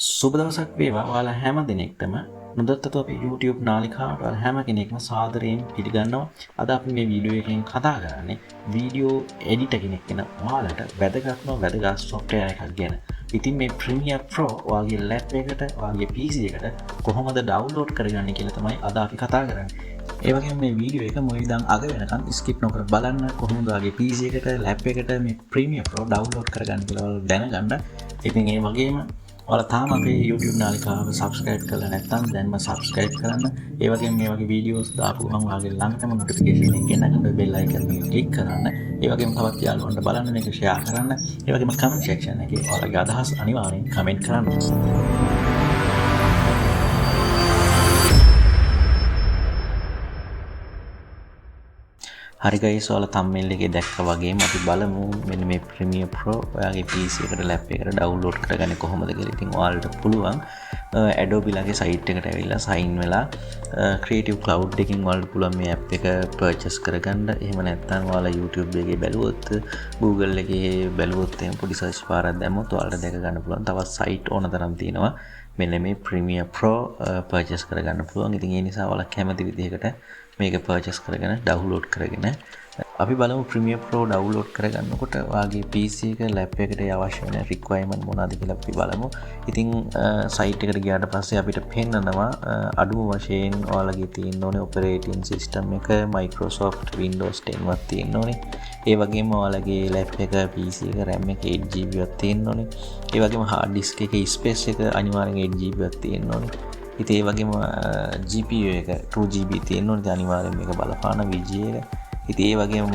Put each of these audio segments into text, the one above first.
සුබ දවසක් වේවා ඔයාලා හැම දිනෙකටම නොදත්තතු අපේ YouTube නාලිකාවට ඔයාලා හැම කෙනෙක්ම සාදරයෙන් පිළිගන්නවා. අද අපි මේ වීඩියෝ එකෙන් කතා කරන්නේ වීඩියෝ එඩිටර් කෙනෙක් වෙන ඔයාලට වැදගත් software එකක් ගැන. ඉතින් මේ Premiere Pro ඔයාගේ laptop එකට, ඔයාගේ PC එකට කොහොමද download කරගන්නේ කියලා තමයි අද අපි කතා කරන්නේ. ඒ වගේම මේ වීඩියෝ එක මුලින් ඉඳන් අග වෙනකන් skip නොකර බලන්න කොහොමද ඔයාගේ PC එකට, laptop එකට මේ Premiere Pro download කරගන්න කියලා ඔයාලා දැනගන්න. ඉතින් ඒ වගේම ඔයාලා තාම අපේ YouTube නාලිකාව subscribe කරලා නැත්නම් දැන්ම subscribe කරන්න. ඒ වගේම මේ වගේ වීඩියෝස් දාපු ගමන් ඔයාගේ ළඟටම notification එක ගෙනගන්න bell icon එක click කරන්න. ඒ වගේම තවත් යාළුවන්ට බලන්න මේක share කරන්න. ඒ වගේම comment section එකේ ඔයාලගේ අදහස් අනිවාර්යෙන් comment කරන්න. හරි guys, ඔයාලා thumbnail එකේ දැක්කා වගේම අපි බලමු මෙන්න මේ Premiere Pro ඔයාගේ PC එකට laptop එකට download කරගන්නේ කොහොමද කියලා. ඉතින් ඔයාලට පුළුවන් Adobe ලගේ site එකට ඇවිල්ලා sign වෙලා Creative Cloud එකකින් ඔයාලට පුළුවන් මේ app එක purchase කරගන්න. එහෙම නැත්නම් ඔයාලා YouTube එකේ බැලුවොත්, Google එකේ බැලුවොත් එහෙම පොඩි search පාරක් දැම්මොත් ඔයාලට දැක ගන්න පුළුවන්. තවත් site ඕන තරම් තියෙනවා. මෙන්න මේ Premiere Pro purchase කරගන්න පුළුවන්. ඉතින් ඒ නිසා ඔයාලා කැමති විදිහකට මේක purchase කරගෙන download කරගෙන අපි බලමු Premiere Pro download කරගන්නකොට ඔයාගේ PC එක laptop එකට අවශ්‍ය වෙන requirement මොනවද කියලා අපි බලමු. ඉතින් site එකට ගියාට පස්සේ අපිට පෙන්නනවා අඩුම වශයෙන් ඔයාලගේ තියෙන්න ඕනේ operating system එක Microsoft Windows 10 වත් තියෙන්න ඕනේ. ඒ වගේම ඔයාලගේ laptop එක PC එක RAM එක 8GB වත් තියෙන්න ඕනේ. ඒ වගේම hard disk එකේ space එක අනිවාර්යෙන් 8GB වත් තියෙන්න ඕනේ. ඉතින් ඒ වගේම GPU එක 2GB තියෙන්න ඕනේ. අනිවාර්යෙන් මේක බලපාන VGA එක. ඉතින් ඒ වගේම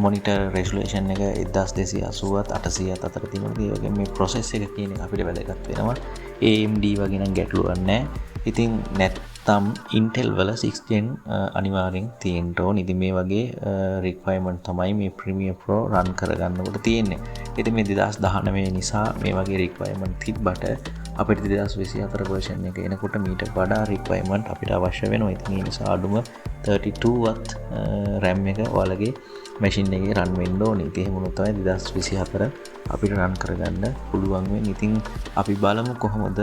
monitor resolution එක 1280ත් 800ත් අතර තියෙනවා. ඒ වගේම මේ process එක කියන එක අපිට වැදගත් වෙනවා. AMD වගේ නම් ගැටලුවක් නැහැ. ඉතින් නැත්තම් Intel වල 6th gen අනිවාර්යෙන් තියෙන්න ඕනේ. ඉතින් මේ වගේ requirement තමයි මේ Premiere Pro run කරගන්නකොට තියෙන්නේ. ඉතින් මේ 2019 නිසා මේ වගේ requirement තිබ්බට අපිට 2024 version එක එනකොට මීට වඩා requirement අපිට අවශ්‍ය වෙනවා. ඉතින් ඒ නිසා අඩුම 32වත් RAM එක ඔයාලගේ machine එකේ run වෙන්න ඕනේ. ඉතින් එහෙම වුණොත් තමයි 2024 අපිට run කරගන්න පුළුවන් වෙන්නේ. ඉතින් අපි බලමු කොහොමද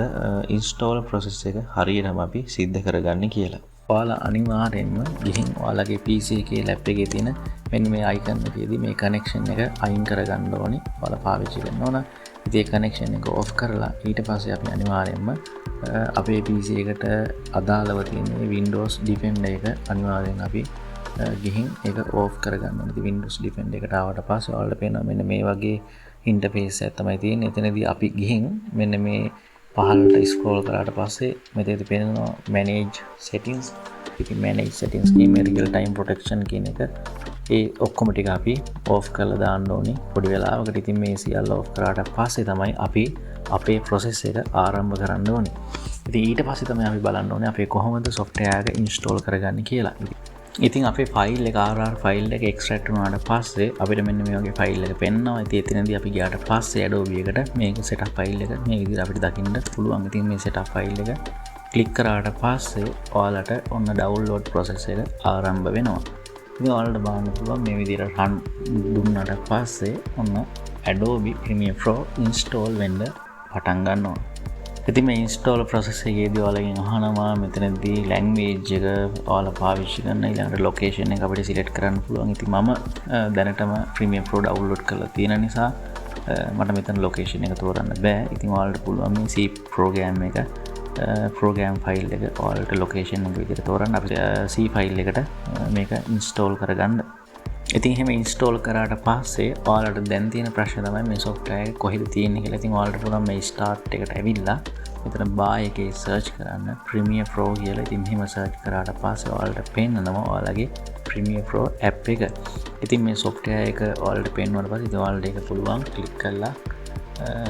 install process එක හරියටම අපි සිද්ධ කරගන්නේ කියලා. ඔයාලා අනිවාර්යෙන්ම ගිහින් ඔයාලගේ PC එකේ laptop එකේ තියෙන මෙන්න මේ icon එකේදී මේ connection එක අයින් කරගන්න ඕනේ. ඔයාලා පාවිච්චි කරන්න ඕන. ඉතින් connection එක off කරලා ඊට පස්සේ අපි අනිවාර්යෙන්ම අපේ PC එකට අදාළව තියෙන Windows Defender එක අනිවාර්යෙන් අපි ගිහින් ඒක off කරගන්න ඕනේ. ඉතින් Windows Defender එකට ආවට පස්සේ ඔයාලට පේනවා මෙන්න මේ වගේ interface එකක් තමයි තියෙන්නේ. එතනදී අපි ගිහින් මෙන්න මේ පහළට scroll කරාට පස්සේ මෙතනදී පේනවා manage settings. ඉතින් manage settings කියන්නේ real time protection කියන එක ඒ ඔක්කොම ටික අපි off කරලා දාන්න ඕනේ පොඩි වෙලාවකට. ඉතින් මේ සියල්ල off කරාට පස්සේ තමයි අපි අපේ process එක ආරම්භ කරන්න ඕනේ. ඉතින් ඊට පස්සේ තමයි අපි බලන්න ඕනේ අපි කොහොමද software එක install කරගන්නේ කියලා. ඉතින් අපේ file එක RR file එක extract වුණාට පස්සේ අපිට මෙන්න මේ වගේ file එක පෙන්නනවා. ඉතින් එතනදී අපි ගියාට පස්සේ Adobe එකට මේක setup file එක මේ විදිහට අපිට දකින්න පුළුවන්. ඉතින් මේ setup file එක click කරාට පස්සේ ඔයාලට ඔන්න download process එක ආරම්භ වෙනවා. ඉතින් ඔයාලට බලන්න පුළුවන් මේ විදිහට run දුන්නාට පස්සේ ඔන්න Adobe Premiere Pro install වෙන්න පටන් ගන්නවා. ඉතින් මේ install process එකේදී ඔයාලගෙන් අහනවා මෙතනදී language එක ඔයාලා පාවිච්චි කරන ඊළඟට location එක අපිට select කරන්න පුළුවන්. ඉතින් මම දැනටම Premiere Pro download කරලා තියෙන නිසා මට මෙතන location එක තෝරන්න බෑ. ඉතින් ඔයාලට පුළුවන් මේ C program එක program file එක ඔයාලට location එක විදිහට තෝරන්න අපිට C file එකට මේක install කරගන්න. ඉතින් එහෙම install කරාට පස්සේ ඔයාලට දැන් තියෙන ප්‍රශ්නේ තමයි මේ software එක කොහෙද තියෙන්නේ කියලා. ඉතින් ඔයාලට පුළුවන් මේ start එකට ඇවිල්ලා මෙතන buy එකේ search කරන්න Premiere Pro කියලා. ඉතින් මෙහෙම search කරාට පස්සේ ඔයාලට පේන්නනවා ඔයාලගේ Premiere Pro app එක. ඉතින් මේ software එක ඔයාලට පේන්නුවාට පස්සේ ඉතින් ඔයාලට ඒක පුළුවන් click කරලා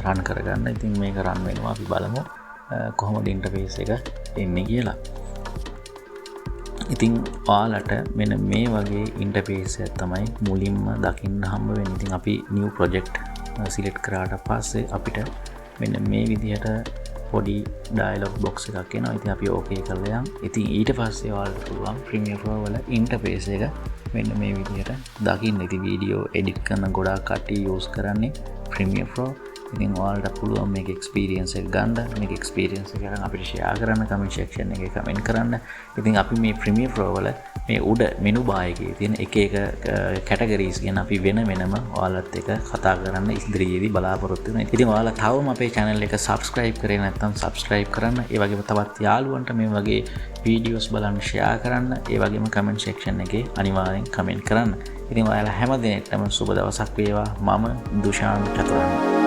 run කරගන්න. ඉතින් මේක run වෙනවා. අපි බලමු කොහොමද interface එක එන්නේ කියලා. ඉතින් ඔයාලට මෙන්න මේ වගේ interface එකක් තමයි මුලින්ම දකින්න හම්බ වෙන්නේ. ඉතින් අපි new project select කරාට පස්සේ අපිට මෙන්න මේ විදිහට පොඩි dialog box එකක් එනවා. ඉතින් අපි okay කරලා යමු. ඉතින් ඊට පස්සේ ඔයාලට පුළුවන් Premiere Pro වල interface එක මෙන්න මේ විදිහට දකින්න. ඉතින් video edit කරන ගොඩාක් කට්ටිය use කරන්නේ Premiere Pro. ඉතින් ඔයාලට පුළුවන් මේක එක්ස්පීරියන්ස් එක ගන්න. මේක එක්ස්පීරියන්ස් එක අරන් අපිට ෂෙයා කරන්න කමෙන්ට් සෙක්ෂන් එකේ කමෙන්ට් කරන්න. ඉතින් අපි මේ ප්‍රීමියර් ප්‍රෝ වල මේ උඩ මෙනු බාර් එකේ තියෙන එක එක කැටගරිස් ගැන අපි වෙන වෙනම ඔයාලත් එක්ක කතා කරන්න ඉදිරියේදී බලාපොරොත්තු වෙනවා. ඉතින් ඔයාලා තවම අපේ channel එක subscribe කරේ නැත්නම් subscribe කරන්න. ඒ වගේම තවත් යාළුවන්ට මේ වගේ වීඩියෝස් බලන්න ෂෙයා කරන්න. ඒ වගේම කමෙන්ට් සෙක්ෂන් එකේ අනිවාර්යෙන් කමෙන්ට් කරන්න. ඉතින් ඔයාලා හැම දිනෙකටම සුබ දවසක් වේවා. මම දුෂාන් චතුරංග.